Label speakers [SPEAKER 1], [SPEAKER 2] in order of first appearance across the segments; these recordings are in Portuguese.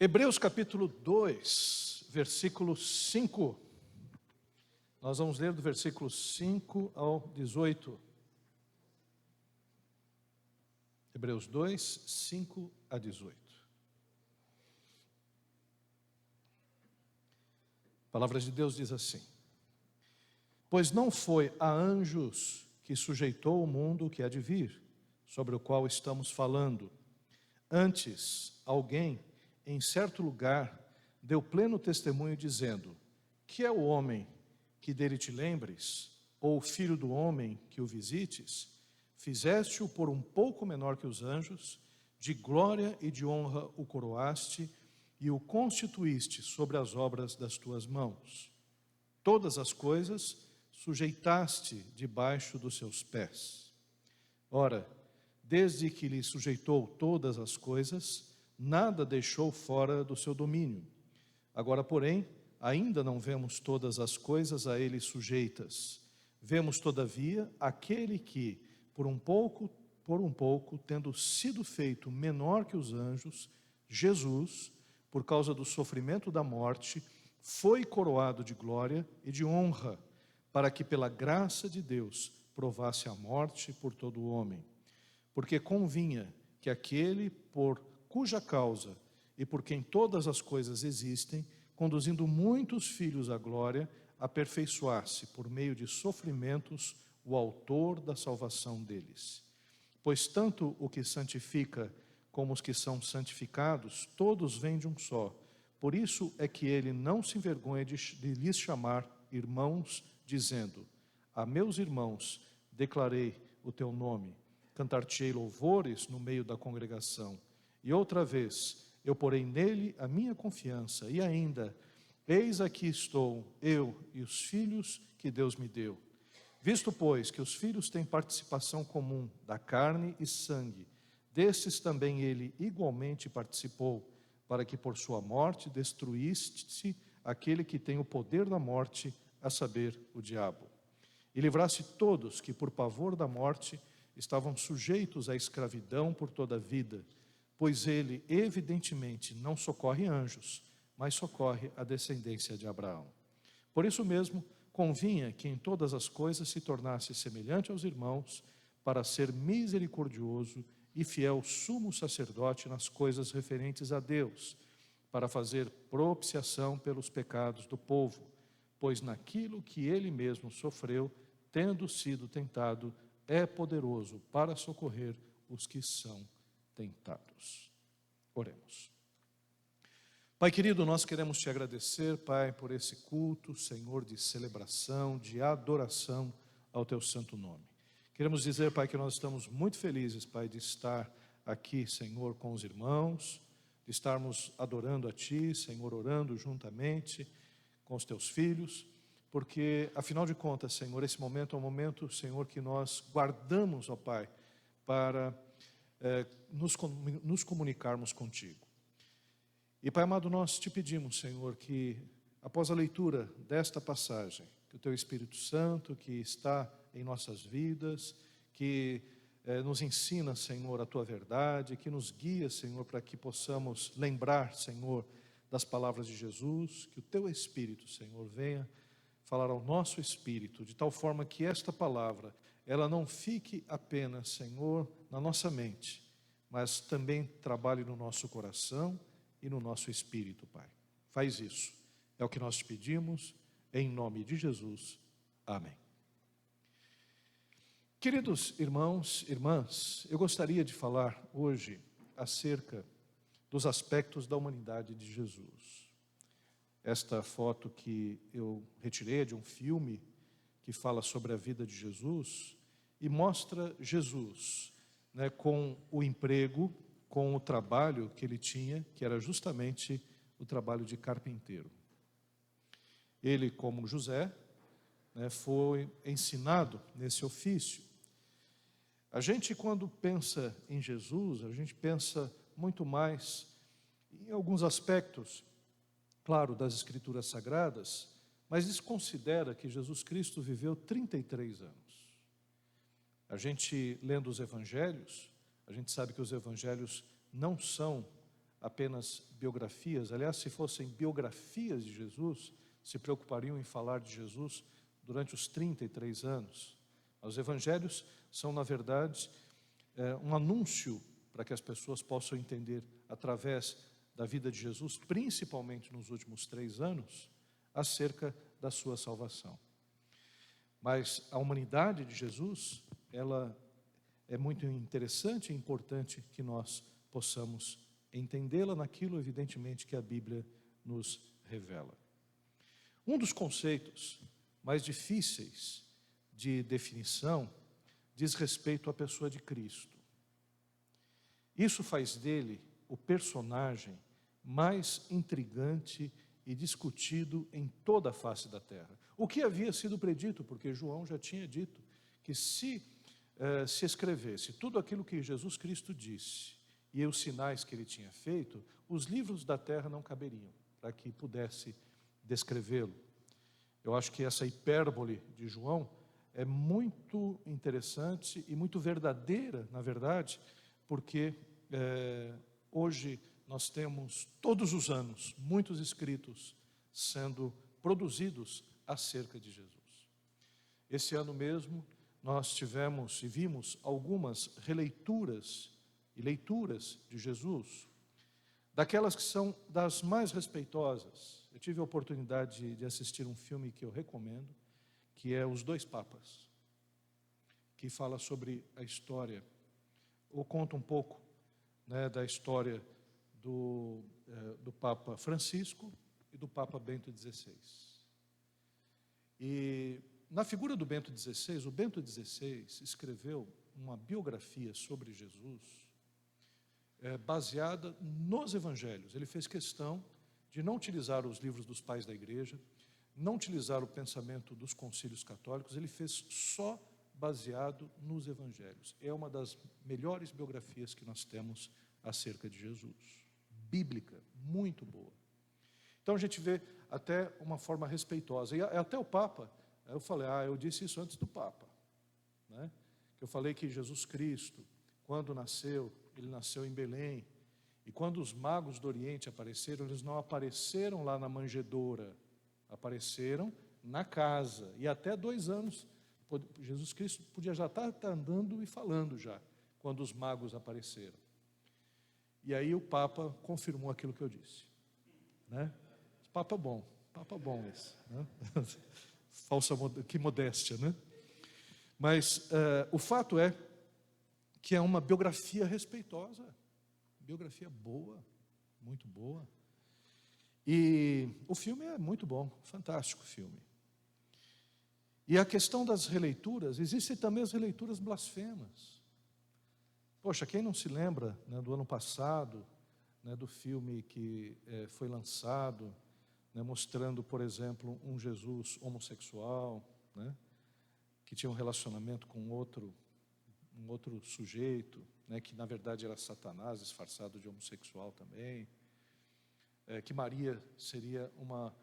[SPEAKER 1] Hebreus capítulo 2, versículo 5. Nós vamos ler do versículo 5 ao 18. Hebreus 2, 5 a 18. A palavra de Deus diz assim: Pois não foi a anjos que sujeitou o mundo que há de vir, sobre o qual estamos falando. Antes, alguém, em certo lugar, deu pleno testemunho dizendo: Que é o homem que dele te lembres, ou o filho do homem que o visites? Fizeste-o por um pouco menor que os anjos, de glória e de honra o coroaste, e o constituíste sobre as obras das tuas mãos. Todas as coisas sujeitaste debaixo dos seus pés. Ora, desde que lhe sujeitou todas as coisas, nada deixou fora do seu domínio. Agora, porém, ainda não vemos todas as coisas a ele sujeitas. Vemos, todavia, aquele que, por um pouco, tendo sido feito menor que os anjos, Jesus, por causa do sofrimento da morte, foi coroado de glória e de honra, para que pela graça de Deus provasse a morte por todo o homem. Porque convinha que aquele por cuja causa e por quem todas as coisas existem, conduzindo muitos filhos à glória, aperfeiçoasse por meio de sofrimentos o autor da salvação deles. Pois tanto o que santifica como os que são santificados, todos vêm de um só. Por isso é que ele não se envergonha de lhes chamar irmãos, dizendo: A meus irmãos declarei o teu nome, cantar-te-ei louvores no meio da congregação. E outra vez, eu porei nele a minha confiança, e ainda, eis aqui estou, eu e os filhos que Deus me deu. Visto, pois, que os filhos têm participação comum da carne e sangue, destes também ele igualmente participou, para que por sua morte destruísse aquele que tem o poder da morte, a saber, o diabo. E livrasse todos que, por pavor da morte, estavam sujeitos à escravidão por toda a vida, pois ele, evidentemente, não socorre anjos, mas socorre a descendência de Abraão. Por isso mesmo, convinha que em todas as coisas se tornasse semelhante aos irmãos, para ser misericordioso e fiel sumo sacerdote nas coisas referentes a Deus, para fazer propiciação pelos pecados do povo, pois naquilo que ele mesmo sofreu, tendo sido tentado, é poderoso para socorrer os que são tentados. Oremos. Pai querido, nós queremos te agradecer, Pai, por esse culto, Senhor, de celebração, de adoração ao teu santo nome. Queremos dizer, Pai, que nós estamos muito felizes, Pai, de estar aqui, Senhor, com os irmãos, de estarmos adorando a Ti, Senhor, orando juntamente com os Teus filhos, porque, afinal de contas, Senhor, esse momento é um momento, Senhor, que nós guardamos, ó Pai, para nos comunicarmos contigo. E, Pai amado, nós te pedimos, Senhor, que após a leitura desta passagem, que o Teu Espírito Santo, que está em nossas vidas, que nos ensina, Senhor, a Tua verdade, que nos guia, Senhor, para que possamos lembrar, Senhor, das palavras de Jesus, que o Teu Espírito, Senhor, venha falar ao nosso espírito, de tal forma que esta palavra, ela não fique apenas, Senhor, na nossa mente, mas também trabalhe no nosso coração e no nosso espírito, Pai. Faz isso. É o que nós te pedimos, em nome de Jesus. Amém. Queridos irmãos, irmãs, eu gostaria de falar hoje acerca dos aspectos da humanidade de Jesus. Esta foto que eu retirei é de um filme que fala sobre a vida de Jesus e mostra Jesus, né, com o emprego, com o trabalho que ele tinha, que era justamente o trabalho de carpinteiro. Ele, como José, né, foi ensinado nesse ofício. A gente, quando pensa em Jesus, a gente pensa muito mais em alguns aspectos, claro, das Escrituras Sagradas, mas desconsidera que Jesus Cristo viveu 33 anos. A gente, lendo os Evangelhos, a gente sabe que os Evangelhos não são apenas biografias. Aliás, se fossem biografias de Jesus, se preocupariam em falar de Jesus durante os 33 anos. Os evangelhos são, na verdade, um anúncio para que as pessoas possam entender, através da vida de Jesus, principalmente nos últimos 3 anos, acerca da sua salvação. Mas a humanidade de Jesus, ela é muito interessante e importante que nós possamos entendê-la naquilo, evidentemente, que a Bíblia nos revela. Um dos conceitos mais difíceis de definição diz respeito à pessoa de Cristo. Isso faz dele o personagem mais intrigante e discutido em toda a face da terra. O que havia sido predito, porque João já tinha dito que se escrevesse tudo aquilo que Jesus Cristo disse e os sinais que ele tinha feito, os livros da terra não caberiam para que pudesse descrevê-lo. Eu acho que essa hipérbole de João é muito interessante e muito verdadeira, na verdade, porque hoje nós temos, todos os anos, muitos escritos sendo produzidos acerca de Jesus. Esse ano mesmo, nós tivemos e vimos algumas releituras e leituras de Jesus, daquelas que são das mais respeitosas. Eu tive a oportunidade de assistir um filme que eu recomendo, que é Os Dois Papas, que fala sobre a história, ou conta um pouco, né, da história do Papa Francisco e do Papa Bento XVI. E na figura do Bento XVI, o Bento XVI escreveu uma biografia sobre Jesus baseada nos evangelhos. Ele fez questão de não utilizar os livros dos pais da igreja, não utilizar o pensamento dos concílios católicos, ele fez só baseado nos evangelhos. É uma das melhores biografias que nós temos acerca de Jesus. Bíblica, muito boa. Então a gente vê até uma forma respeitosa. E até o Papa, eu falei, eu disse isso antes do Papa, né? Eu falei que Jesus Cristo, quando nasceu, ele nasceu em Belém. E quando os magos do Oriente apareceram, eles não apareceram lá na manjedoura, apareceram na casa. E até 2 anos, Jesus Cristo podia já estar andando e falando já, quando os magos apareceram. E aí o Papa confirmou aquilo que eu disse, né? Papa bom esse, né? Que modéstia, né? Mas o fato é que é uma biografia respeitosa, biografia boa, muito boa. E o filme é muito bom, fantástico filme. E a questão das releituras, existem também as releituras blasfemas. Poxa, quem não se lembra, né, do ano passado, né, do filme que foi lançado, né, mostrando, por exemplo, um Jesus homossexual, né, que tinha um relacionamento com um outro sujeito, né, que na verdade era Satanás, disfarçado de homossexual também, que Maria seria uma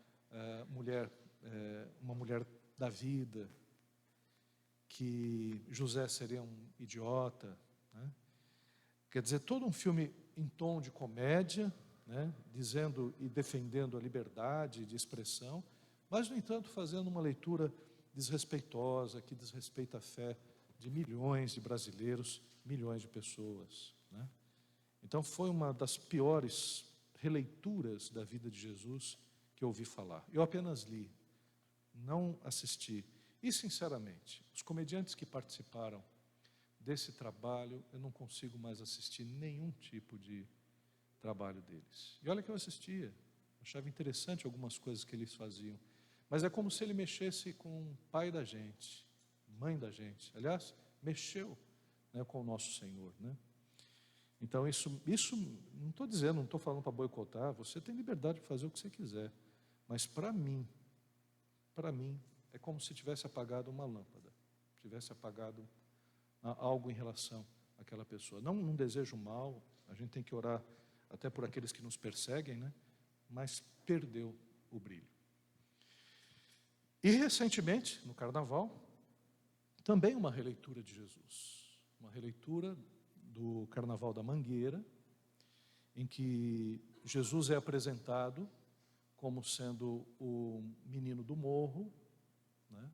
[SPEAKER 1] mulher da vida, que José seria um idiota, né? Quer dizer, todo um filme em tom de comédia, né, dizendo e defendendo a liberdade de expressão, mas, no entanto, fazendo uma leitura desrespeitosa, que desrespeita a fé de milhões de brasileiros, milhões de pessoas, né? Então, foi uma das piores releituras da vida de Jesus que eu ouvi falar. Eu apenas li, não assisti. E, sinceramente, os comediantes que participaram desse trabalho, eu não consigo mais assistir nenhum tipo de trabalho deles. E olha que eu assistia, achava interessante algumas coisas que eles faziam, mas é como se ele mexesse com o pai da gente, mãe da gente. Aliás, mexeu, né, com o nosso Senhor, né? Então isso não estou dizendo, não estou falando para boicotar, você tem liberdade de fazer o que você quiser, mas para mim, é como se tivesse apagado uma lâmpada, tivesse apagado algo em relação àquela pessoa. Não desejo mal, a gente tem que orar até por aqueles que nos perseguem, né? Mas perdeu o brilho. E recentemente, no Carnaval, também uma releitura de Jesus, uma releitura do Carnaval da Mangueira, em que Jesus é apresentado como sendo o menino do morro, né?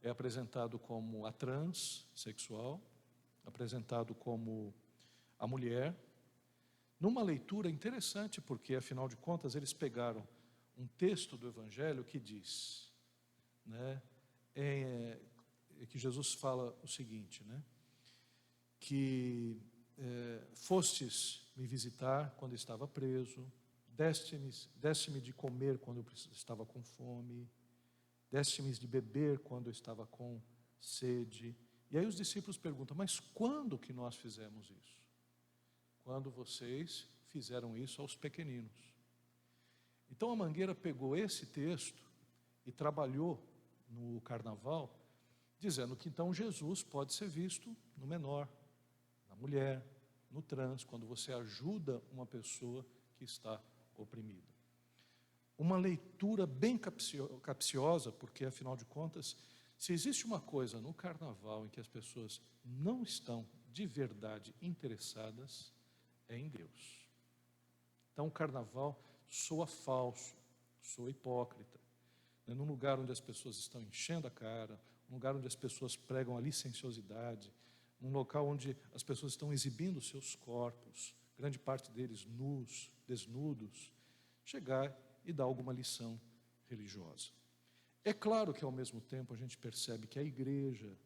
[SPEAKER 1] É apresentado como a transexual, apresentado como a mulher, numa leitura interessante, porque afinal de contas eles pegaram um texto do Evangelho que diz, né, que Jesus fala o seguinte, né, que fostes me visitar quando estava preso, deste-me de comer quando eu estava com fome, deste-me de beber quando eu estava com sede. E aí os discípulos perguntam, mas quando que nós fizemos isso? Quando vocês fizeram isso aos pequeninos. Então a Mangueira pegou esse texto e trabalhou no carnaval, dizendo que então Jesus pode ser visto no menor, na mulher, no trans, quando você ajuda uma pessoa que está oprimida. Uma leitura bem capciosa, porque afinal de contas, se existe uma coisa no carnaval em que as pessoas não estão de verdade interessadas, é em Deus. Então o carnaval soa falso, soa hipócrita. Num lugar onde as pessoas estão enchendo a cara, um lugar onde as pessoas pregam a licenciosidade, um local onde as pessoas estão exibindo seus corpos, grande parte deles nus, desnudos, chegar e dar alguma lição religiosa. É claro que ao mesmo tempo a gente percebe que a igreja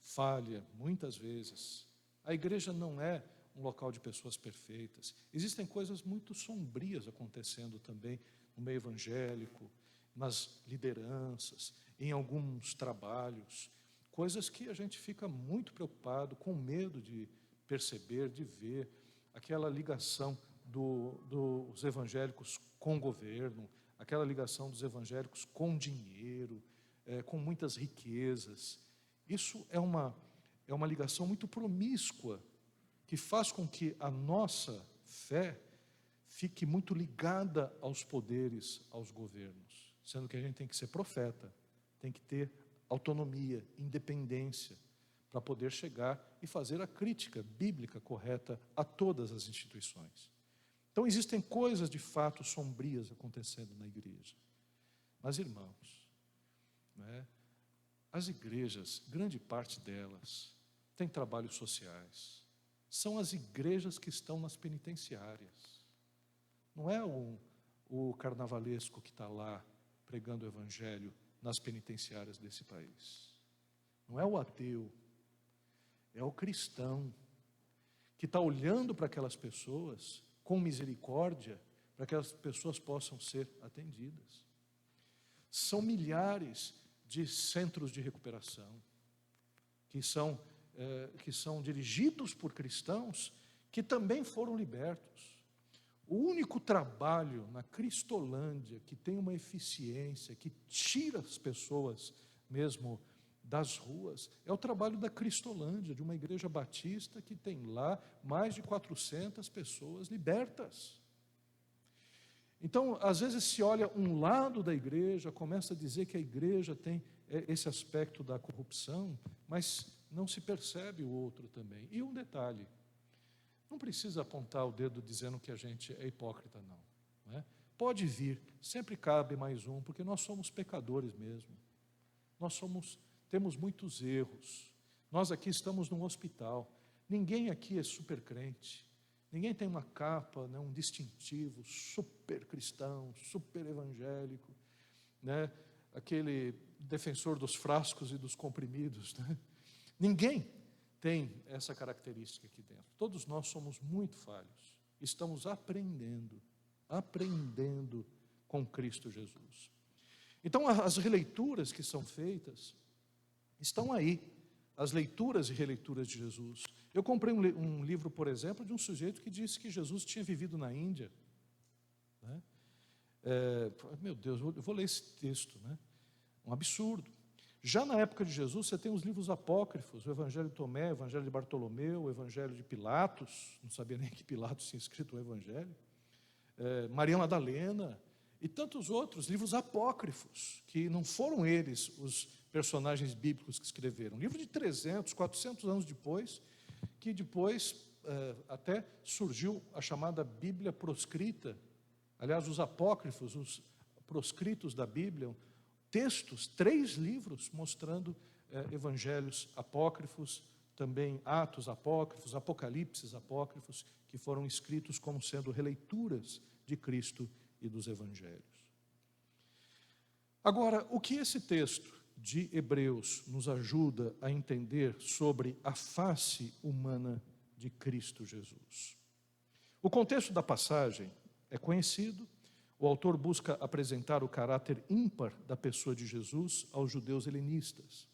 [SPEAKER 1] falha muitas vezes. A igreja não é um local de pessoas perfeitas. Existem coisas muito sombrias acontecendo também no meio evangélico, nas lideranças, em alguns trabalhos, coisas que a gente fica muito preocupado, com medo de perceber, de ver, aquela ligação dos evangélicos com o governo, aquela ligação dos evangélicos com dinheiro, com muitas riquezas. Isso é uma ligação muito promíscua, que faz com que a nossa fé fique muito ligada aos poderes, aos governos, sendo que a gente tem que ser profeta, tem que ter autonomia, independência, para poder chegar e fazer a crítica bíblica correta a todas as instituições. Então existem coisas de fato sombrias acontecendo na igreja. Mas irmãos, né, as igrejas, grande parte delas, tem trabalhos sociais. São as igrejas que estão nas penitenciárias. Não é o carnavalesco que está lá pregando o evangelho nas penitenciárias desse país. Não é o ateu, é o cristão que está olhando para aquelas pessoas com misericórdia, para que as pessoas possam ser atendidas. São milhares de centros de recuperação que são dirigidos por cristãos que também foram libertos. O único trabalho na Cristolândia que tem uma eficiência, que tira as pessoas mesmo das ruas, é o trabalho da Cristolândia, de uma igreja batista que tem lá mais de 400 pessoas libertas. Então, às vezes se olha um lado da igreja, começa a dizer que a igreja tem esse aspecto da corrupção, mas não se percebe o outro também. E um detalhe, não precisa apontar o dedo dizendo que a gente é hipócrita, não é? Pode vir, sempre cabe mais um, porque nós somos pecadores mesmo. Temos muitos erros. Nós aqui estamos num hospital. Ninguém aqui é super crente. Ninguém tem uma capa, né, um distintivo super cristão, super evangélico, né? Aquele defensor dos frascos e dos comprimidos, né? Ninguém tem essa característica aqui dentro. Todos nós somos muito falhos. Estamos aprendendo com Cristo Jesus. Então, as releituras que são feitas estão aí, as leituras e releituras de Jesus. Eu comprei um livro, por exemplo, de um sujeito que disse que Jesus tinha vivido na Índia, né? Meu Deus, eu vou ler esse texto, né? Um absurdo. Já na época de Jesus, você tem os livros apócrifos, o Evangelho de Tomé, o Evangelho de Bartolomeu, o Evangelho de Pilatos, não sabia nem que Pilatos tinha escrito o Evangelho, Maria Madalena, e tantos outros livros apócrifos, que não foram eles os personagens bíblicos que escreveram. Um livro de 300, 400 anos depois, que depois até surgiu a chamada Bíblia proscrita. Aliás, os apócrifos, os proscritos da Bíblia, textos, 3 livros mostrando evangelhos apócrifos, também Atos apócrifos, Apocalipses apócrifos, que foram escritos como sendo releituras de Cristo e dos evangelhos. Agora, o que esse texto de Hebreus nos ajuda a entender sobre a face humana de Cristo Jesus? O contexto da passagem é conhecido. O autor busca apresentar o caráter ímpar da pessoa de Jesus aos judeus helenistas.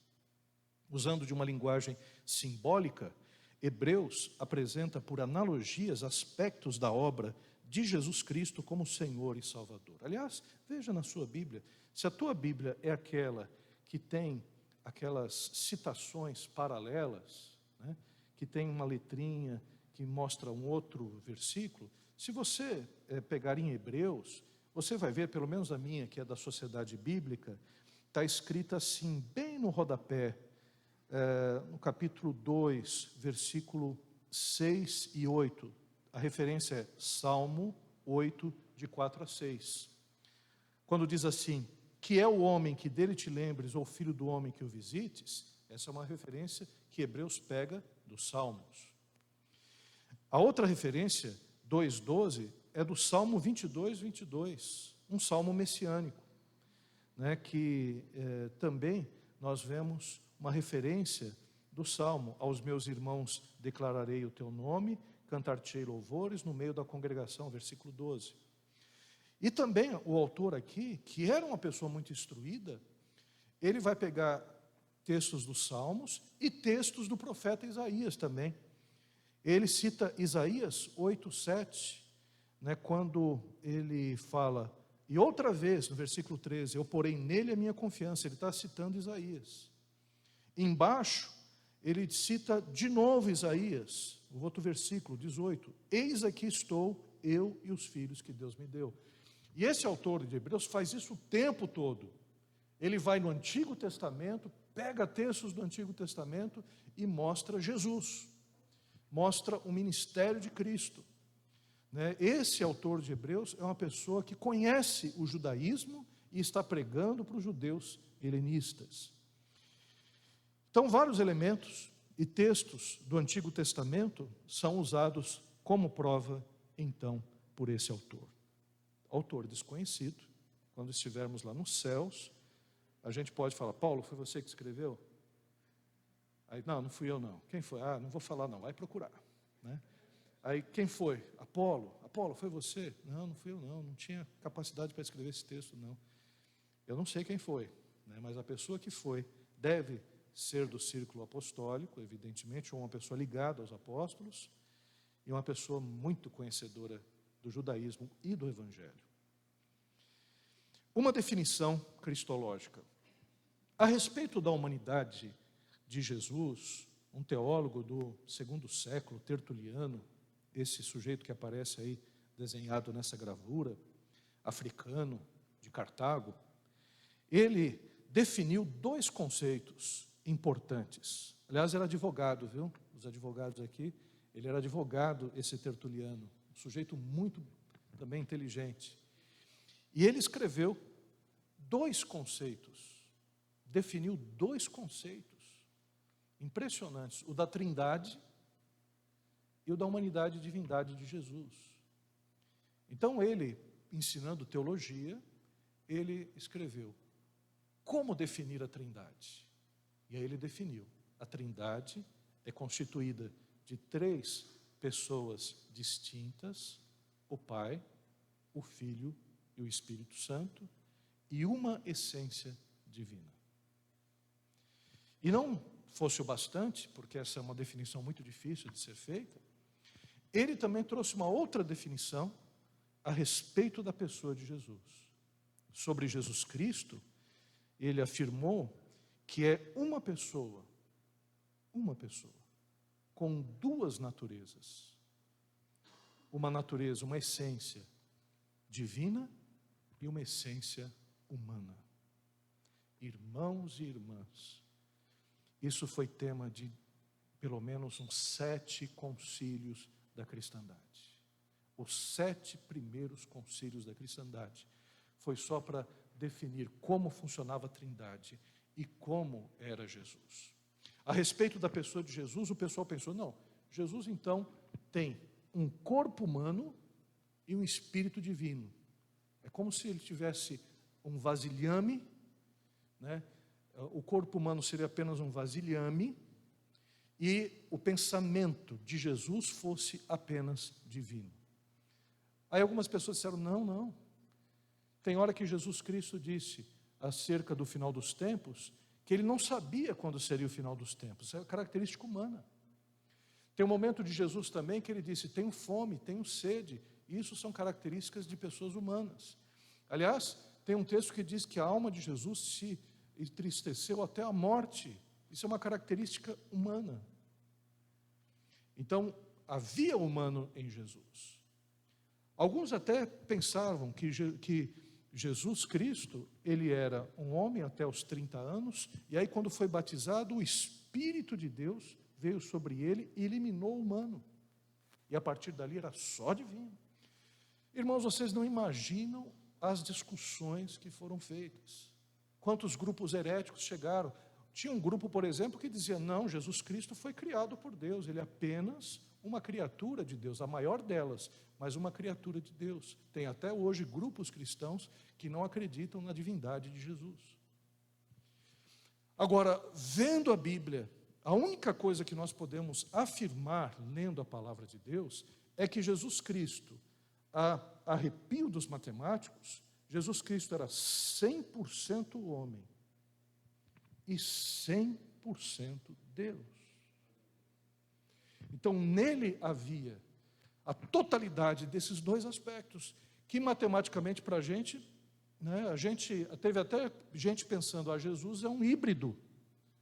[SPEAKER 1] Usando de uma linguagem simbólica, Hebreus apresenta por analogias aspectos da obra de Jesus Cristo como Senhor e Salvador. Aliás, veja na sua Bíblia, se a tua Bíblia é aquela que tem aquelas citações paralelas, né, que tem uma letrinha que mostra um outro versículo, se você pegar em Hebreus, você vai ver, pelo menos a minha, que é da Sociedade Bíblica, está escrita assim, bem no rodapé, no capítulo 2, versículo 6 e 8. A referência é Salmo 8, de 4 a 6. Quando diz assim, que é o homem que dele te lembres, ou o filho do homem que o visites, essa é uma referência que Hebreus pega dos Salmos. A outra referência, 2,12, é do Salmo 22, 22, um salmo messiânico, né, que também nós vemos uma referência do salmo: aos meus irmãos declararei o teu nome, cantar-te-ei louvores no meio da congregação, versículo 12. E também o autor aqui, que era uma pessoa muito instruída, ele vai pegar textos dos salmos e textos do profeta Isaías também. Ele cita Isaías 8, 7, né, quando ele fala, e outra vez no versículo 13, eu porei nele a minha confiança. Ele está citando Isaías. Embaixo ele cita de novo Isaías, o outro versículo 18, eis aqui estou eu e os filhos que Deus me deu. E esse autor de Hebreus faz isso o tempo todo. Ele vai no Antigo Testamento, pega textos do Antigo Testamento e mostra Jesus, mostra o ministério de Cristo. Esse autor de Hebreus é uma pessoa que conhece o judaísmo e está pregando para os judeus helenistas. Então, vários elementos e textos do Antigo Testamento são usados como prova, então, por esse autor. Autor desconhecido. Quando estivermos lá nos céus, a gente pode falar, Paulo, foi você que escreveu? Aí, não fui eu não. Quem foi? Não vou falar não, vai procurar, né? Aí, quem foi? Apolo, foi você? Não fui eu não tinha capacidade para escrever esse texto, não. Eu não sei quem foi, né? Mas a pessoa que foi deve ser do círculo apostólico, evidentemente, ou uma pessoa ligada aos apóstolos, e uma pessoa muito conhecedora do judaísmo e do evangelho. Uma definição cristológica. A respeito da humanidade de Jesus, um teólogo do 2º século, Tertuliano, esse sujeito que aparece aí desenhado nessa gravura, africano, de Cartago, ele definiu 2 conceitos importantes. Aliás, era advogado, viu? Os advogados aqui, ele era advogado, esse Tertuliano, um sujeito muito também inteligente. E ele escreveu 2 conceitos, definiu 2 conceitos impressionantes, o da Trindade e o da humanidade e divindade de Jesus. Então ele, ensinando teologia, ele escreveu como definir a Trindade. E aí ele definiu, a Trindade é constituída de 3 pessoas distintas, o Pai, o Filho e o Espírito Santo, e uma essência divina. E não fosse o bastante, porque essa é uma definição muito difícil de ser feita, ele também trouxe uma outra definição a respeito da pessoa de Jesus. Sobre Jesus Cristo, ele afirmou que é uma pessoa, com 2 naturezas. Uma natureza, uma essência divina e uma essência humana. Irmãos e irmãs, isso foi tema de pelo menos uns 7 concílios da cristandade. Os 7 primeiros concílios da cristandade foi só para definir como funcionava a Trindade e como era Jesus. A respeito da pessoa de Jesus, o pessoal pensou, não, Jesus então tem um corpo humano e um espírito divino. É como se ele tivesse um vasilhame, né? O corpo humano seria apenas um vasilhame e o pensamento de Jesus fosse apenas divino. Aí algumas pessoas disseram, não. Tem hora que Jesus Cristo disse acerca do final dos tempos, que ele não sabia quando seria o final dos tempos. É característica humana. Tem um momento de Jesus também que ele disse, tenho fome, tenho sede. Isso são características de pessoas humanas. Aliás, tem um texto que diz que a alma de Jesus se entristeceu até a morte. Isso é uma característica humana. Então, havia humano em Jesus. Alguns até pensavam que Jesus Cristo, ele era um homem até os 30 anos, e aí quando foi batizado, o Espírito de Deus veio sobre ele e eliminou o humano. E a partir dali era só divino. Irmãos, vocês não imaginam as discussões que foram feitas. Quantos grupos heréticos chegaram? Tinha um grupo, por exemplo, que dizia, não, Jesus Cristo foi criado por Deus, ele é apenas uma criatura de Deus, a maior delas, mas uma criatura de Deus. Tem até hoje grupos cristãos que não acreditam na divindade de Jesus. Agora, vendo a Bíblia, a única coisa que nós podemos afirmar, lendo a palavra de Deus, é que Jesus Cristo, a arrepio dos matemáticos, Jesus Cristo era 100% homem e 100% Deus. Então, nele havia a totalidade desses 2 aspectos, que matematicamente para a gente teve até gente pensando, Jesus é um híbrido,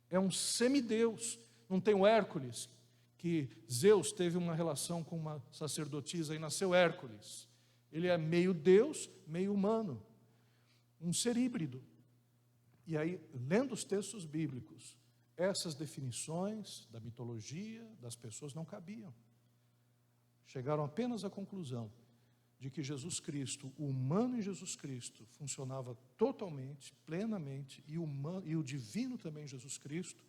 [SPEAKER 1] é um semideus. Não tem o Hércules, que Zeus teve uma relação com uma sacerdotisa e nasceu Hércules. Ele é meio Deus, meio humano, um ser híbrido. E aí, lendo os textos bíblicos, essas definições da mitologia, das pessoas não cabiam. Chegaram apenas à conclusão de que Jesus Cristo, o humano em Jesus Cristo, funcionava totalmente, plenamente, e o divino também em Jesus Cristo,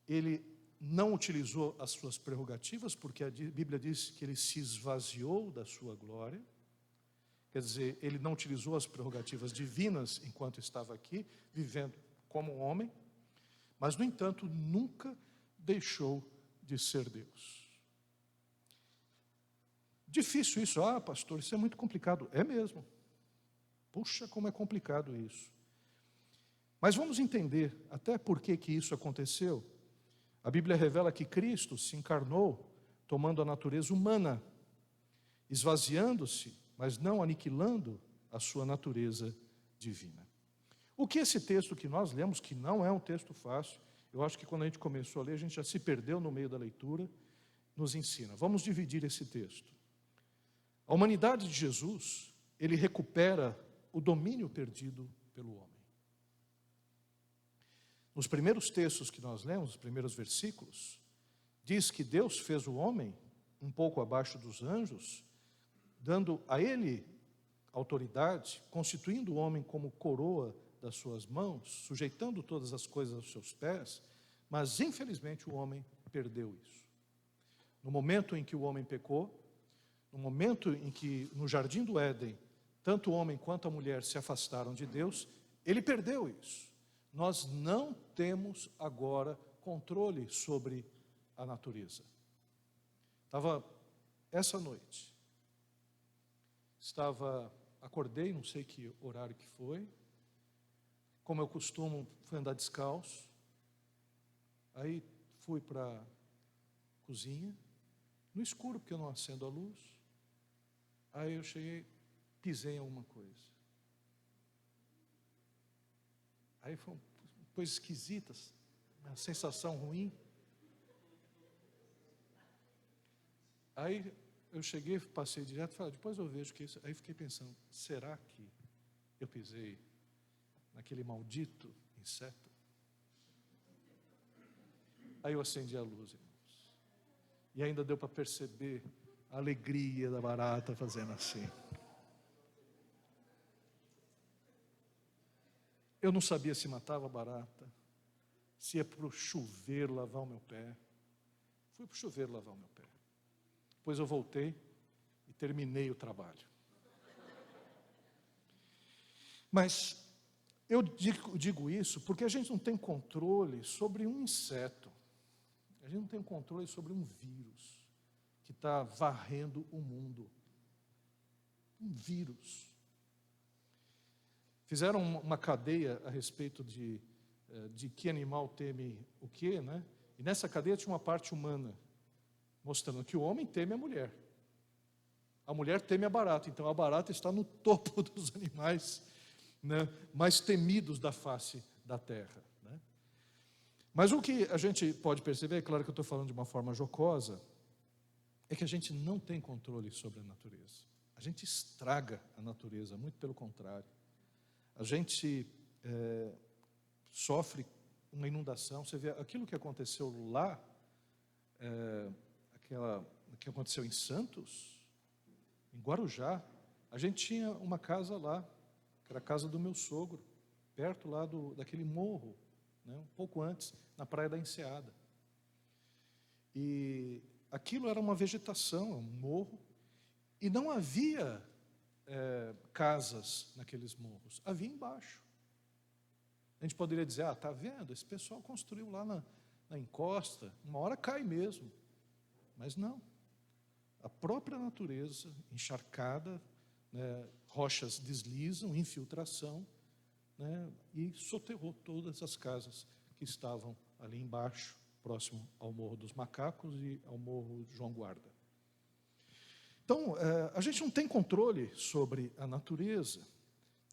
[SPEAKER 1] ele não utilizou as suas prerrogativas, porque a Bíblia diz que ele se esvaziou da sua glória, quer dizer, ele não utilizou as prerrogativas divinas enquanto estava aqui, vivendo como um homem, mas, no entanto, nunca deixou de ser Deus. Difícil isso, pastor, isso é muito complicado. É mesmo. Puxa, como é complicado isso. Mas vamos entender até por que isso aconteceu. A Bíblia revela que Cristo se encarnou tomando a natureza humana, esvaziando-se, mas não aniquilando a sua natureza divina. O que esse texto que nós lemos, que não é um texto fácil, eu acho que quando a gente começou a ler, a gente já se perdeu no meio da leitura, nos ensina. Vamos dividir esse texto. A humanidade de Jesus, ele recupera o domínio perdido pelo homem. Nos primeiros textos que nós lemos, os primeiros versículos, diz que Deus fez o homem um pouco abaixo dos anjos, dando a ele autoridade, constituindo o homem como coroa das suas mãos, sujeitando todas as coisas aos seus pés, mas infelizmente o homem perdeu isso. No momento em que o homem pecou, no momento em que no jardim do Éden, tanto o homem quanto a mulher se afastaram de Deus, ele perdeu isso. Nós não temos agora controle sobre a natureza. Essa noite, acordei, não sei que horário que foi, como eu costumo, fui andar descalço, aí fui para a cozinha, no escuro, porque eu não acendo a luz, aí eu cheguei, pisei em alguma coisa. Aí foi uma coisa esquisita, uma sensação ruim. Aí eu cheguei, passei direto, falei, depois eu vejo que isso. Aí fiquei pensando, será que eu pisei naquele maldito inseto? Aí eu acendi a luz, irmãos. E ainda deu para perceber a alegria da barata fazendo assim. Eu não sabia se matava a barata, se ia para o chuveiro lavar o meu pé. Fui para o chuveiro lavar o meu pé. Depois eu voltei e terminei o trabalho. Mas eu digo isso porque a gente não tem controle sobre um inseto. A gente não tem controle sobre um vírus que está varrendo o mundo. Um vírus. Fizeram uma cadeia a respeito de que animal teme o quê, né? E nessa cadeia tinha uma parte humana, mostrando que o homem teme a mulher. A mulher teme a barata, então a barata está no topo dos animais, né, mais temidos da face da terra, né? Mas o que a gente pode perceber, é claro que eu estou falando de uma forma jocosa, é que a gente não tem controle sobre a natureza. A gente estraga a natureza, muito pelo contrário. A gente sofre uma inundação. Você vê aquilo que aconteceu lá, que aconteceu em Santos, em Guarujá. A gente tinha uma casa lá, que era a casa do meu sogro, perto lá daquele morro, né, um pouco antes, na Praia da Enseada. E aquilo era uma vegetação, um morro, e não havia casas naqueles morros, havia embaixo. A gente poderia dizer, está vendo, esse pessoal construiu lá na encosta, uma hora cai mesmo. Mas não. A própria natureza, encharcada, né, rochas deslizam, infiltração, né, e soterrou todas as casas que estavam ali embaixo, próximo ao Morro dos Macacos e ao Morro João Guarda. Então, a gente não tem controle sobre a natureza.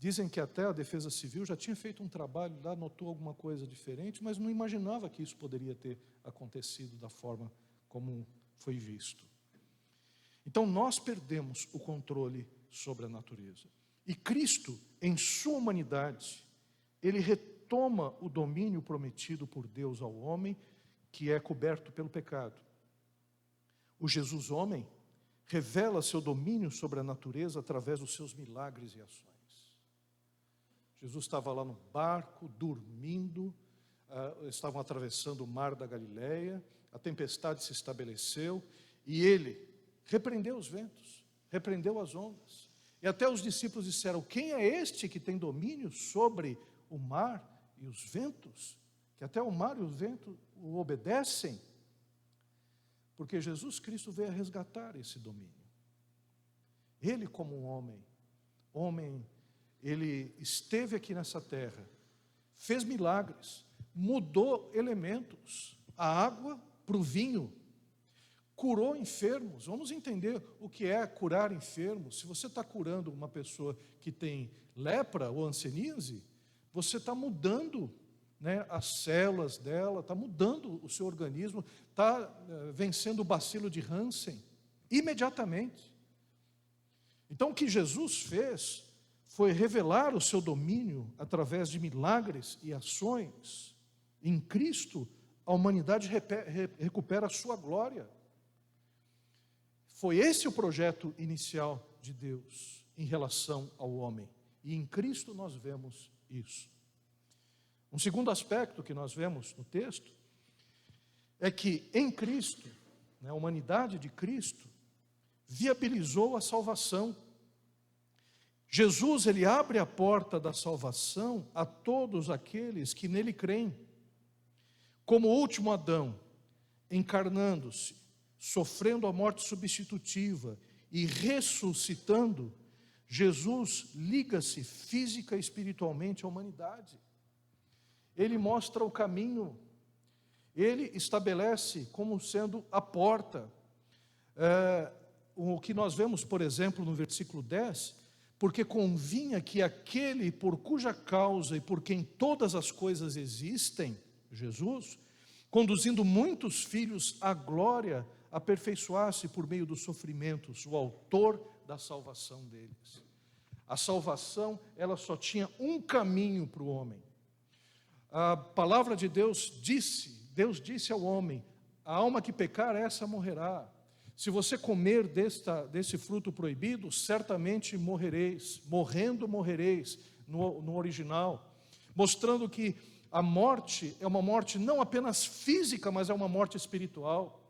[SPEAKER 1] Dizem que até a Defesa Civil já tinha feito um trabalho lá, notou alguma coisa diferente, mas não imaginava que isso poderia ter acontecido da forma como foi visto. Então, nós perdemos o controle sobre a natureza. E Cristo, em sua humanidade, ele retoma o domínio prometido por Deus ao homem, que é coberto pelo pecado. O Jesus homem revela seu domínio sobre a natureza através dos seus milagres e ações. Jesus estava lá no barco, dormindo, estavam atravessando o mar da Galileia, a tempestade se estabeleceu, e ele repreendeu os ventos, repreendeu as ondas. E até os discípulos disseram, quem é este que tem domínio sobre o mar e os ventos? Que até o mar e o vento o obedecem? Porque Jesus Cristo veio a resgatar esse domínio. Ele como um homem, ele esteve aqui nessa terra, fez milagres, mudou elementos, a água para o vinho, curou enfermos. Vamos entender o que é curar enfermos. Se você está curando uma pessoa que tem lepra ou hanseníase, você está mudando, né, as células dela, está mudando o seu organismo, está vencendo o bacilo de Hansen, imediatamente. Então o que Jesus fez foi revelar o seu domínio através de milagres e ações. Em Cristo, a humanidade recupera a sua glória. Foi esse o projeto inicial de Deus em relação ao homem. E em Cristo nós vemos isso. Um segundo aspecto que nós vemos no texto é que em Cristo, né, a humanidade de Cristo viabilizou a salvação. Jesus, ele abre a porta da salvação a todos aqueles que nele creem. Como o último Adão, encarnando-se, sofrendo a morte substitutiva e ressuscitando, Jesus liga-se física e espiritualmente à humanidade. Ele mostra o caminho, ele estabelece como sendo a porta. O que nós vemos, por exemplo, no versículo 10, porque convinha que aquele por cuja causa e por quem todas as coisas existem, Jesus, conduzindo muitos filhos à glória, aperfeiçoasse por meio dos sofrimentos o autor da salvação deles. A salvação, ela só tinha um caminho para o homem. A palavra de Deus disse ao homem, A alma que pecar, essa morrerá. Se você comer desse fruto proibido, certamente morrereis. Morrendo, morrereis, no original. Mostrando que a morte é uma morte não apenas física, mas é uma morte espiritual.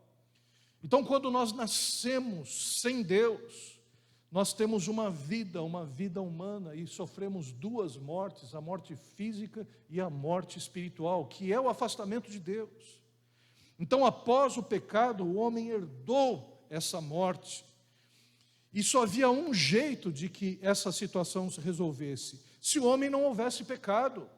[SPEAKER 1] Então, quando nós nascemos sem Deus, nós temos uma vida humana, e sofremos duas mortes, a morte física e a morte espiritual, que é o afastamento de Deus. Então, após o pecado, o homem herdou essa morte. E só havia um jeito de que essa situação se resolvesse: se o homem não houvesse pecado.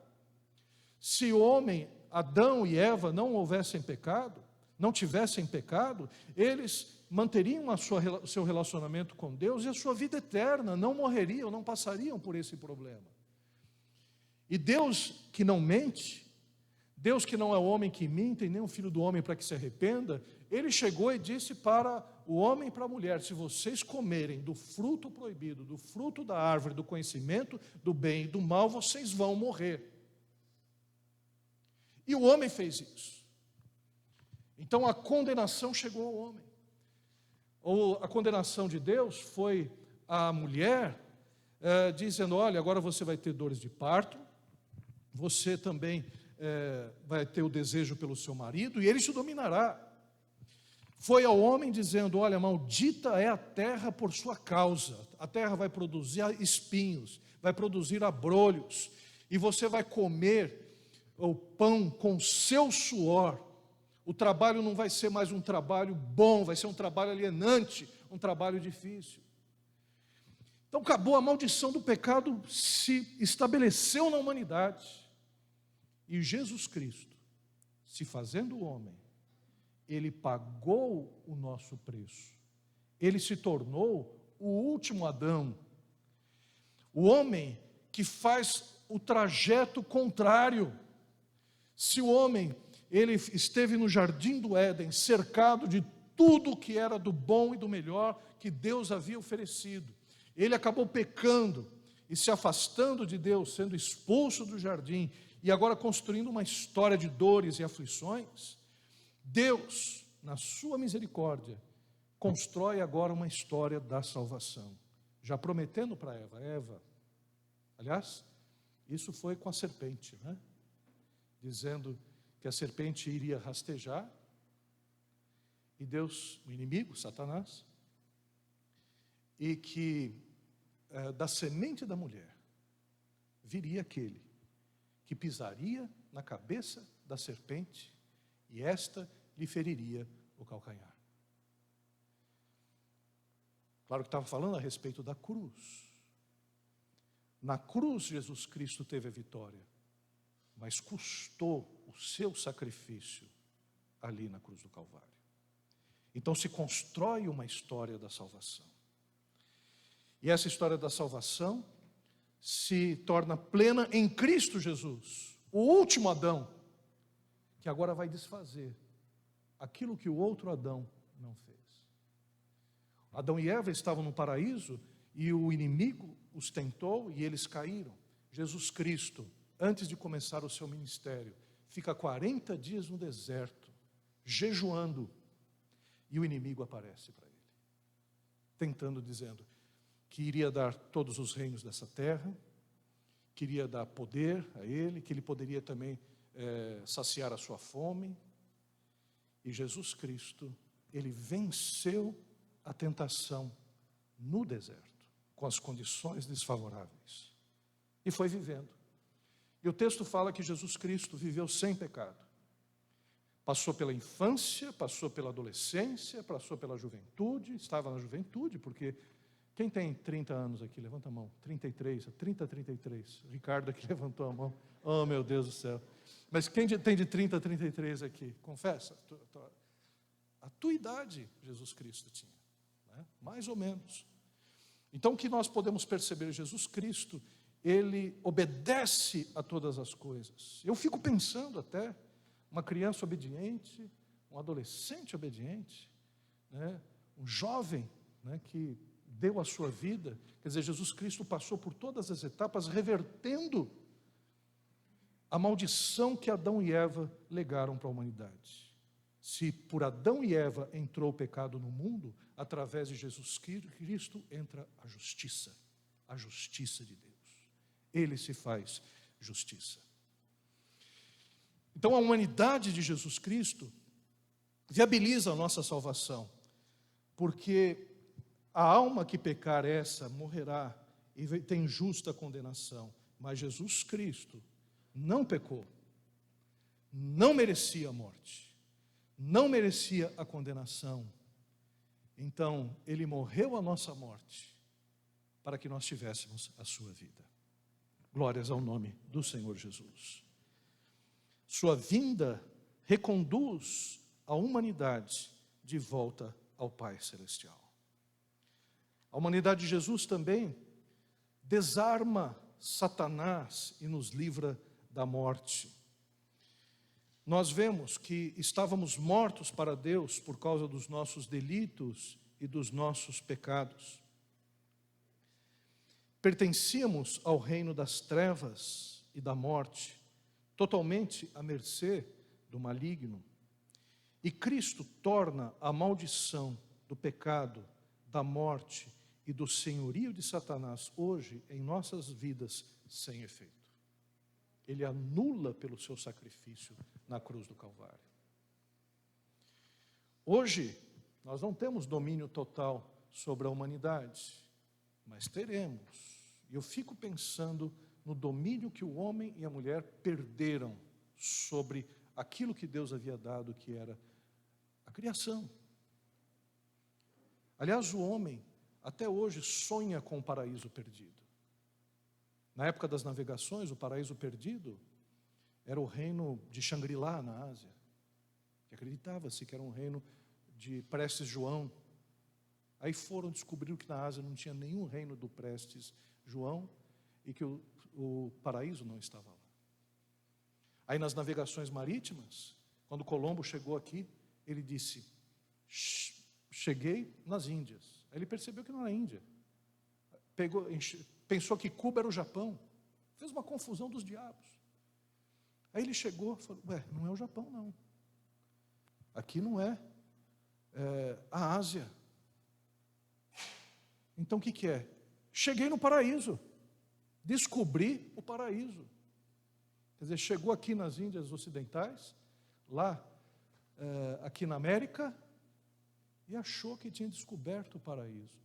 [SPEAKER 1] Se o homem, Adão e Eva, não houvessem pecado, não tivessem pecado, eles manteriam o seu relacionamento com Deus e a sua vida eterna, não morreriam, não passariam por esse problema. E Deus que não mente, Deus que não é o homem que minta e nem o filho do homem para que se arrependa, Ele chegou e disse para o homem e para a mulher: se vocês comerem do fruto proibido, do fruto da árvore do conhecimento do bem e do mal, vocês vão morrer. E o homem fez isso. Então a condenação chegou ao homem. Ou a condenação de Deus foi à mulher, dizendo: olha, agora você vai ter dores de parto, você também vai ter o desejo pelo seu marido, e ele te dominará. Foi ao homem dizendo: olha, maldita é a terra por sua causa, a terra vai produzir espinhos, vai produzir abrolhos, e você vai comer o pão com seu suor. O trabalho não vai ser mais um trabalho bom, vai ser um trabalho alienante, um trabalho difícil. Então acabou, a maldição do pecado se estabeleceu na humanidade. E Jesus Cristo, se fazendo homem, Ele pagou o nosso preço. Ele se tornou o último Adão. O homem que faz o trajeto contrário. Se o homem, ele esteve no jardim do Éden, cercado de tudo que era do bom e do melhor que Deus havia oferecido, ele acabou pecando e se afastando de Deus, sendo expulso do jardim, e agora construindo uma história de dores e aflições. Deus, na sua misericórdia, constrói agora uma história da salvação, já prometendo para Eva, aliás, isso foi com a serpente, né? Dizendo que a serpente iria rastejar, e Deus, o inimigo, Satanás, e que da semente da mulher viria aquele que pisaria na cabeça da serpente, e esta lhe feriria o calcanhar. Claro que estava falando a respeito da cruz. Na cruz Jesus Cristo teve a vitória, mas custou o seu sacrifício ali na cruz do Calvário. Então se constrói uma história da salvação. E essa história da salvação se torna plena em Cristo Jesus, o último Adão, que agora vai desfazer aquilo que o outro Adão não fez. Adão e Eva estavam no paraíso e o inimigo os tentou e eles caíram. Jesus Cristo, antes de começar o seu ministério, fica 40 dias no deserto, jejuando, e o inimigo aparece para ele, tentando, dizendo que iria dar todos os reinos dessa terra, queria dar poder a ele, que ele poderia também saciar a sua fome. E Jesus Cristo, ele venceu a tentação no deserto, com as condições desfavoráveis, e foi vivendo. E o texto fala que Jesus Cristo viveu sem pecado. Passou pela infância, passou pela adolescência, passou pela juventude, estava na juventude, porque quem tem 30 anos aqui, levanta a mão, 33, 33, Ricardo aqui levantou a mão, oh meu Deus do céu, mas quem tem de 30 a 33 aqui, confessa, a tua idade Jesus Cristo tinha, né? Mais ou menos. Então o que nós podemos perceber, Jesus Cristo, ele obedece a todas as coisas. Eu fico pensando até, uma criança obediente, um adolescente obediente, né? Um jovem, né, que deu a sua vida, quer dizer, Jesus Cristo passou por todas as etapas, revertendo a maldição que Adão e Eva legaram para a humanidade. Se por Adão e Eva entrou o pecado no mundo, através de Jesus Cristo entra a justiça de Deus. Ele se faz justiça. Então a humanidade de Jesus Cristo viabiliza a nossa salvação, porque a alma que pecar essa morrerá e tem justa condenação. Mas Jesus Cristo não pecou, não merecia a morte, não merecia a condenação. Então, Ele morreu a nossa morte, para que nós tivéssemos a sua vida. Glórias ao nome do Senhor Jesus. Sua vinda reconduz a humanidade de volta ao Pai Celestial. A humanidade de Jesus também desarma Satanás e nos livra da morte. Nós vemos que estávamos mortos para Deus por causa dos nossos delitos e dos nossos pecados. Pertencíamos ao reino das trevas e da morte, totalmente à mercê do maligno. E Cristo torna a maldição do pecado, da morte e do senhorio de Satanás hoje em nossas vidas sem efeito. Ele anula pelo seu sacrifício na cruz do Calvário. Hoje, nós não temos domínio total sobre a humanidade, mas teremos. E eu fico pensando no domínio que o homem e a mulher perderam sobre aquilo que Deus havia dado, que era a criação. Aliás, o homem até hoje sonha com o paraíso perdido. Na época das navegações, o paraíso perdido era o reino de Xangri-Lá, na Ásia, que acreditava-se que era um reino de Prestes João. Aí foram descobrir que na Ásia não tinha nenhum reino do Prestes João e que o paraíso não estava lá. Aí nas navegações marítimas, quando Colombo chegou aqui, ele disse: cheguei nas Índias. Aí ele percebeu que não era Índia. Pensou que Cuba era o Japão. Fez uma confusão dos diabos. Aí ele chegou e falou: não é o Japão não. Aqui não é, a Ásia. Então o que é? Cheguei no paraíso. Descobri o paraíso. Quer dizer, chegou aqui nas Índias Ocidentais, lá, aqui na América, e achou que tinha descoberto o paraíso.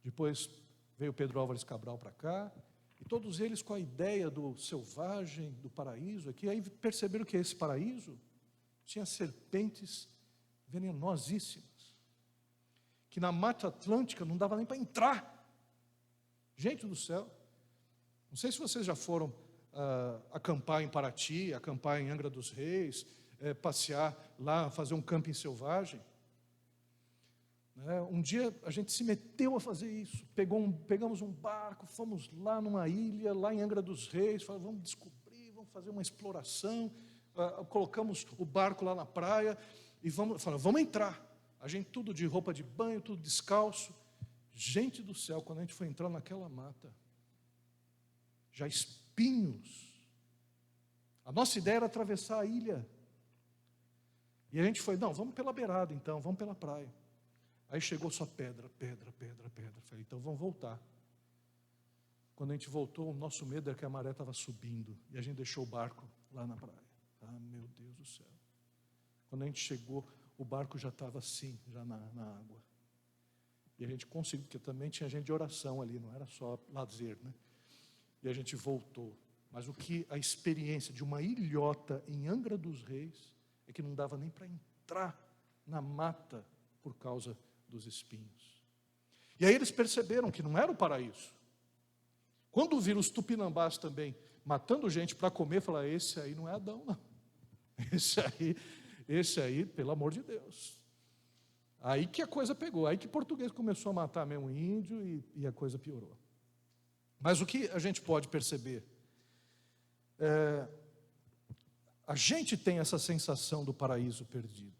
[SPEAKER 1] Depois veio Pedro Álvares Cabral para cá, e todos eles com a ideia do selvagem, do paraíso, aqui, aí perceberam que esse paraíso tinha serpentes venenosíssimas, que na Mata Atlântica não dava nem para entrar. Gente do céu, não sei se vocês já foram acampar em Paraty, acampar em Angra dos Reis, passear lá, fazer um camping selvagem. Um dia a gente se meteu a fazer isso, pegamos um barco, fomos lá numa ilha, lá em Angra dos Reis, falamos, vamos descobrir, vamos fazer uma exploração, colocamos o barco lá na praia e vamos entrar. A gente tudo de roupa de banho, tudo descalço. Gente do céu, quando a gente foi entrar naquela mata, já espinhos. A nossa ideia era atravessar a ilha. E a gente foi, não, vamos pela beirada então, vamos pela praia. Aí chegou só pedra. Falei, então vamos voltar. Quando a gente voltou, o nosso medo era que a maré estava subindo. E a gente deixou o barco lá na praia. Ah, meu Deus do céu. Quando a gente chegou, o barco já estava assim, já na água. E a gente conseguiu, porque também tinha gente de oração ali, não era só lazer, né? E a gente voltou. Mas o que a experiência de uma ilhota em Angra dos Reis é que não dava nem para entrar na mata por causa dos espinhos. E aí eles perceberam que não era o paraíso. Quando viram os tupinambás também matando gente para comer, falaram, esse aí não é Adão, não. Esse aí, pelo amor de Deus. Aí que a coisa pegou, aí que português começou a matar mesmo índio e a coisa piorou. Mas o que a gente pode perceber? A gente tem essa sensação do paraíso perdido.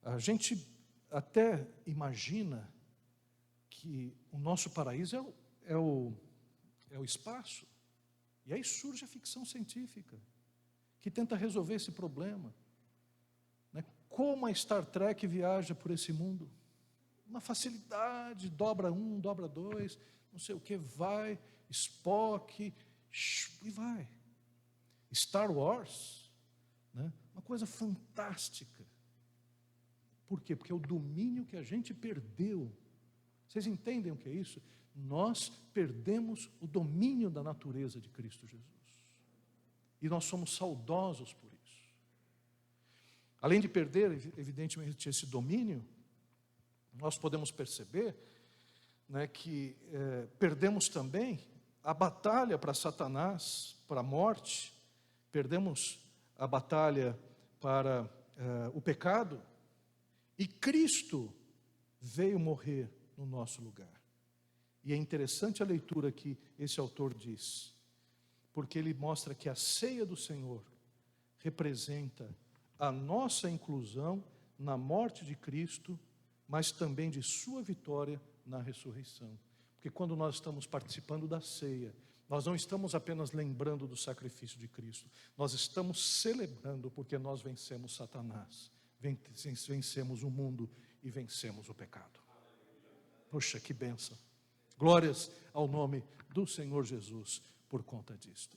[SPEAKER 1] A gente até imagina que o nosso paraíso é o espaço. E aí surge a ficção científica, que tenta resolver esse problema. como a Star Trek viaja por esse mundo. Uma facilidade, dobra um, dobra dois, não sei o que, vai, Spock, e vai. Star Wars, né? Uma coisa fantástica. Por quê? Porque é o domínio que a gente perdeu. Vocês entendem o que é isso? Nós perdemos o domínio da natureza de Cristo Jesus. E nós somos saudosos por isso. Além de perder, evidentemente, esse domínio, nós podemos perceber, né, que perdemos também a batalha para Satanás, para a morte, perdemos a batalha para o pecado, e Cristo veio morrer no nosso lugar. E é interessante a leitura que esse autor diz, porque ele mostra que a ceia do Senhor representa a nossa inclusão na morte de Cristo, mas também de sua vitória na ressurreição. Porque quando nós estamos participando da ceia, nós não estamos apenas lembrando do sacrifício de Cristo, nós estamos celebrando porque nós vencemos Satanás, vencemos o mundo e vencemos o pecado. Poxa, que bênção. Glórias ao nome do Senhor Jesus por conta disto.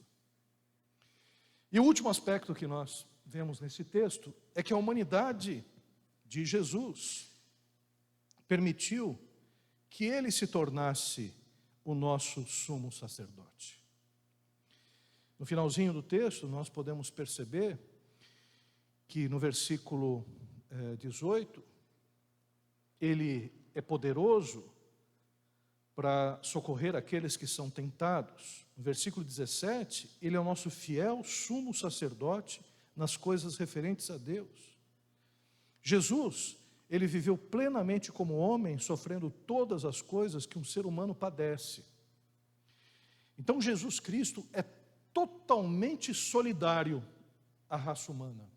[SPEAKER 1] E o último aspecto que nós vemos nesse texto é que a humanidade de Jesus permitiu que ele se tornasse o nosso sumo sacerdote. No finalzinho do texto, nós podemos perceber que no versículo 18, ele é poderoso para socorrer aqueles que são tentados. No versículo 17, ele é o nosso fiel sumo sacerdote nas coisas referentes a Deus. Jesus, ele viveu plenamente como homem, sofrendo todas as coisas que um ser humano padece. Então Jesus Cristo é totalmente solidário à raça humana.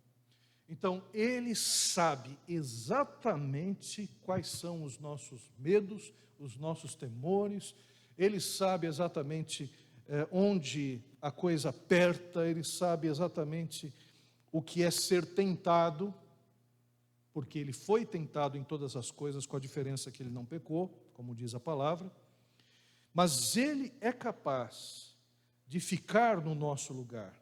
[SPEAKER 1] Então ele sabe exatamente quais são os nossos medos, os nossos temores, ele sabe exatamente onde a coisa aperta, ele sabe exatamente o que é ser tentado, porque ele foi tentado em todas as coisas, com a diferença que ele não pecou, como diz a palavra, mas ele é capaz de ficar no nosso lugar,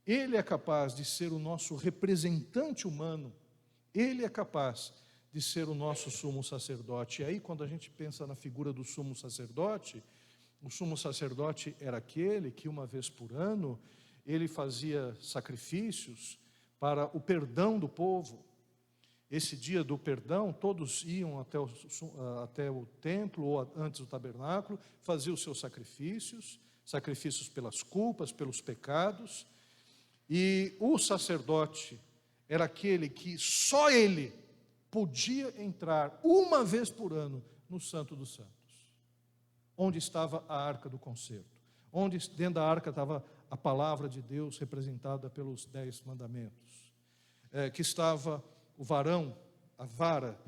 [SPEAKER 1] ele é capaz de ser o nosso representante humano, ele é capaz de ser o nosso sumo sacerdote. E aí, quando a gente pensa na figura do sumo sacerdote, o sumo sacerdote era aquele que uma vez por ano, ele fazia sacrifícios para o perdão do povo. Esse dia do perdão, todos iam até o templo ou antes do tabernáculo, faziam os seus sacrifícios pelas culpas, pelos pecados, e o sacerdote era aquele que só ele podia entrar uma vez por ano no Santo dos Santos, onde estava a arca do concerto, onde dentro da arca estava a palavra de Deus representada pelos 10 mandamentos, que estava o varão, a vara,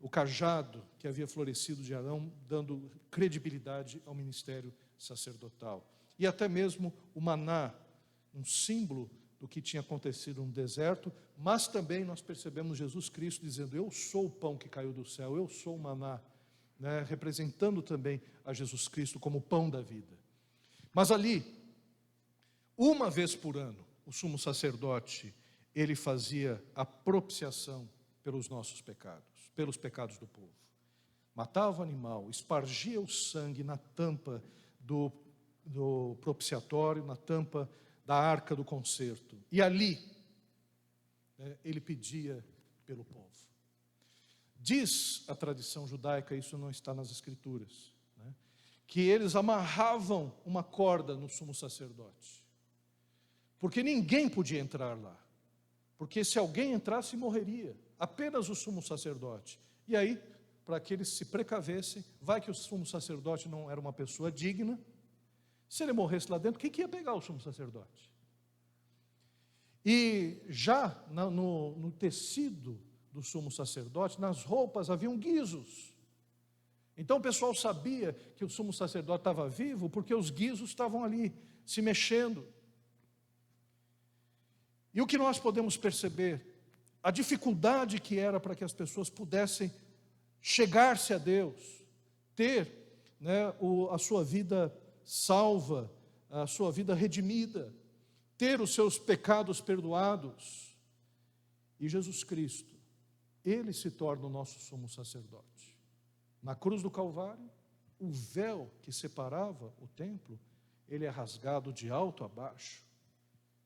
[SPEAKER 1] o cajado que havia florescido de Arão, dando credibilidade ao ministério sacerdotal. E até mesmo o maná, um símbolo do que tinha acontecido no deserto, mas também nós percebemos Jesus Cristo dizendo: eu sou o pão que caiu do céu, eu sou o maná, né, representando também a Jesus Cristo como o pão da vida. Mas ali, uma vez por ano, o sumo sacerdote, ele fazia a propiciação pelos nossos pecados, pelos pecados do povo. Matava o animal, espargia o sangue na tampa do propiciatório, na tampa da arca do concerto. E ali, ele pedia pelo povo. Diz a tradição judaica, isso não está nas escrituras, né, que eles amarravam uma corda no sumo sacerdote, porque ninguém podia entrar lá, porque se alguém entrasse morreria, apenas o sumo sacerdote. E aí, para que eles se precavessem, vai que o sumo sacerdote não era uma pessoa digna, se ele morresse lá dentro, quem que ia pegar o sumo sacerdote? E já no tecido do sumo sacerdote, nas roupas haviam guizos. Então o pessoal sabia que o sumo sacerdote estava vivo, porque os guizos estavam ali, se mexendo. E o que nós podemos perceber a dificuldade que era para que as pessoas pudessem chegar-se a Deus, ter, né, a sua vida salva, a sua vida redimida, ter os seus pecados perdoados. E Jesus Cristo, Ele se torna o nosso sumo sacerdote. Na cruz do Calvário, o véu que separava o templo, ele é rasgado de alto a baixo.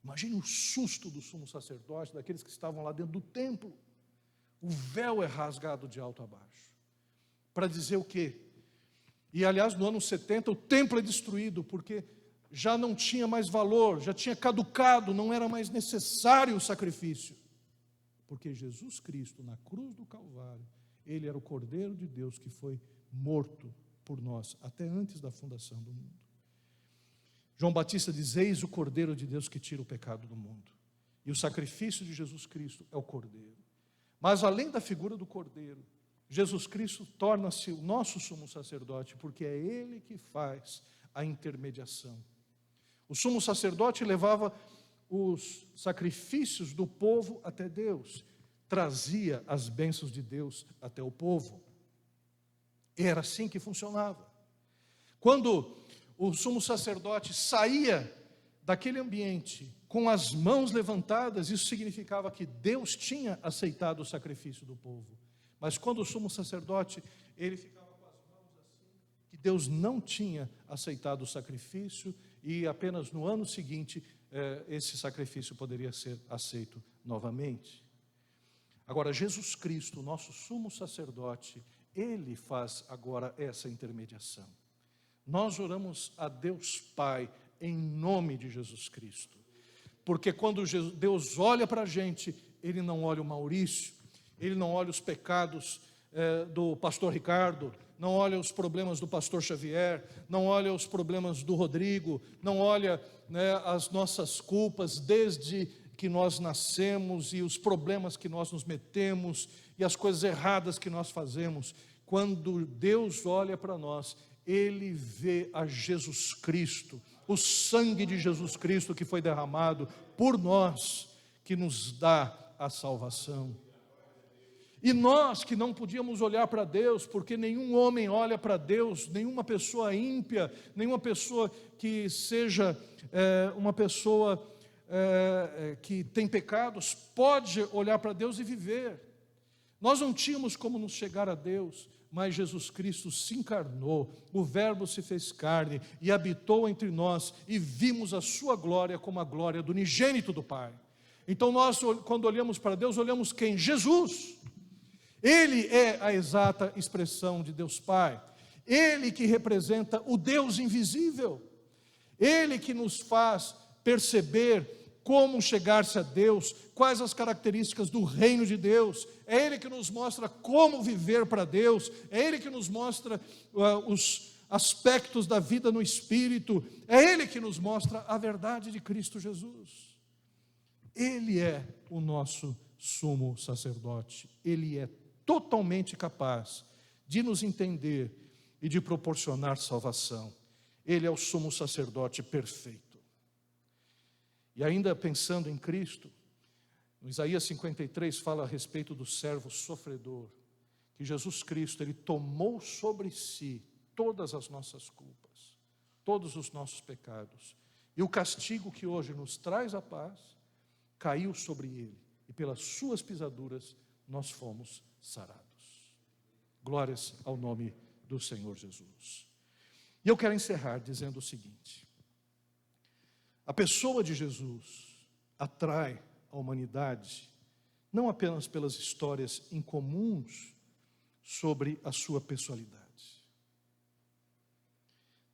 [SPEAKER 1] Imagine o susto do sumo sacerdote, daqueles que estavam lá dentro do templo. O véu é rasgado de alto a baixo. Para dizer o quê? E aliás, no ano 70, o templo é destruído, porque já não tinha mais valor, já tinha caducado, não era mais necessário o sacrifício. Porque Jesus Cristo, na cruz do Calvário, Ele era o Cordeiro de Deus que foi morto por nós, até antes da fundação do mundo. João Batista diz: eis o Cordeiro de Deus que tira o pecado do mundo. E o sacrifício de Jesus Cristo é o Cordeiro. Mas além da figura do Cordeiro, Jesus Cristo torna-se o nosso sumo sacerdote, porque é Ele que faz a intermediação. O sumo sacerdote levava os sacrifícios do povo até Deus, trazia as bênçãos de Deus até o povo. Era assim que funcionava. Quando o sumo sacerdote saía daquele ambiente com as mãos levantadas, isso significava que Deus tinha aceitado o sacrifício do povo. Mas quando o sumo sacerdote, ele ficava com as mãos assim, que Deus não tinha aceitado o sacrifício, e apenas no ano seguinte esse sacrifício poderia ser aceito novamente. Agora, Jesus Cristo, nosso sumo sacerdote, Ele faz agora essa intermediação. Nós oramos a Deus Pai em nome de Jesus Cristo, porque quando Deus olha para a gente, Ele não olha o Maurício, Ele não olha os pecados do pastor Ricardo, não olha os problemas do pastor Xavier, não olha os problemas do Rodrigo, não olha, né, as nossas culpas desde que nós nascemos e os problemas que nós nos metemos e as coisas erradas que nós fazemos. Quando Deus olha para nós, Ele vê a Jesus Cristo, o sangue de Jesus Cristo que foi derramado por nós, que nos dá a salvação. E nós que não podíamos olhar para Deus, porque nenhum homem olha para Deus, nenhuma pessoa ímpia, nenhuma pessoa que seja uma pessoa que tem pecados, pode olhar para Deus e viver. Nós não tínhamos como nos chegar a Deus, mas Jesus Cristo se encarnou, o Verbo se fez carne e habitou entre nós, e vimos a sua glória como a glória do unigênito do Pai. Então nós, quando olhamos para Deus, olhamos quem? Jesus. Ele é a exata expressão de Deus Pai. Ele que representa o Deus invisível. Ele que nos faz perceber como chegar-se a Deus, quais as características do reino de Deus. É Ele que nos mostra como viver para Deus. É Ele que nos mostra os aspectos da vida no Espírito. É Ele que nos mostra a verdade de Cristo Jesus. Ele é o nosso sumo sacerdote. Ele é totalmente capaz de nos entender e de proporcionar salvação. Ele é o sumo sacerdote perfeito. E ainda pensando em Cristo, no Isaías 53 fala a respeito do servo sofredor, que Jesus Cristo, Ele tomou sobre si todas as nossas culpas, todos os nossos pecados, e o castigo que hoje nos traz a paz, caiu sobre Ele, e pelas suas pisaduras nós fomos sarados. Glórias ao nome do Senhor Jesus. E eu quero encerrar dizendo o seguinte: a pessoa de Jesus atrai a humanidade não apenas pelas histórias incomuns sobre a sua pessoalidade.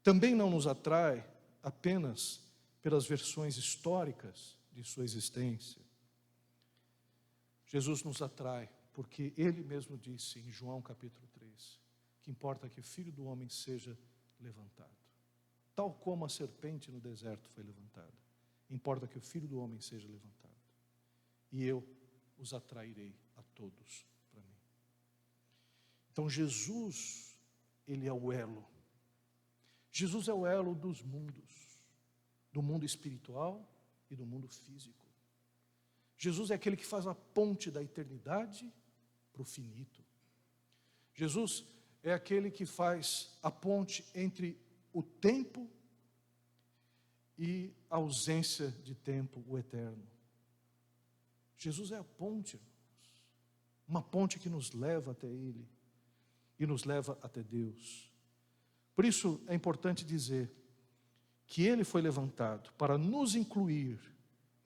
[SPEAKER 1] Também não nos atrai apenas pelas versões históricas de sua existência. Jesus nos atrai porque Ele mesmo disse em João capítulo 3, que importa que o Filho do Homem seja levantado. Tal como a serpente no deserto foi levantada, importa que o Filho do Homem seja levantado. E eu os atrairei a todos para mim. Então Jesus, Ele é o elo. Jesus é o elo dos mundos, do mundo espiritual e do mundo físico. Jesus é aquele que faz a ponte da eternidade para o finito. Jesus é aquele que faz a ponte entre o tempo e a ausência de tempo, o eterno. Jesus é a ponte, irmãos. Uma ponte que nos leva até Ele e nos leva até Deus. Por isso é importante dizer que Ele foi levantado para nos incluir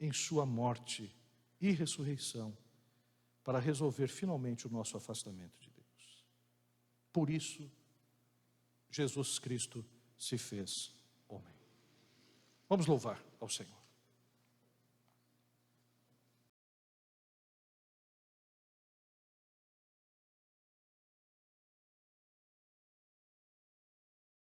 [SPEAKER 1] em sua morte e ressurreição, para resolver finalmente o nosso afastamento de Deus. Por isso, Jesus Cristo se fez homem. Vamos louvar ao Senhor.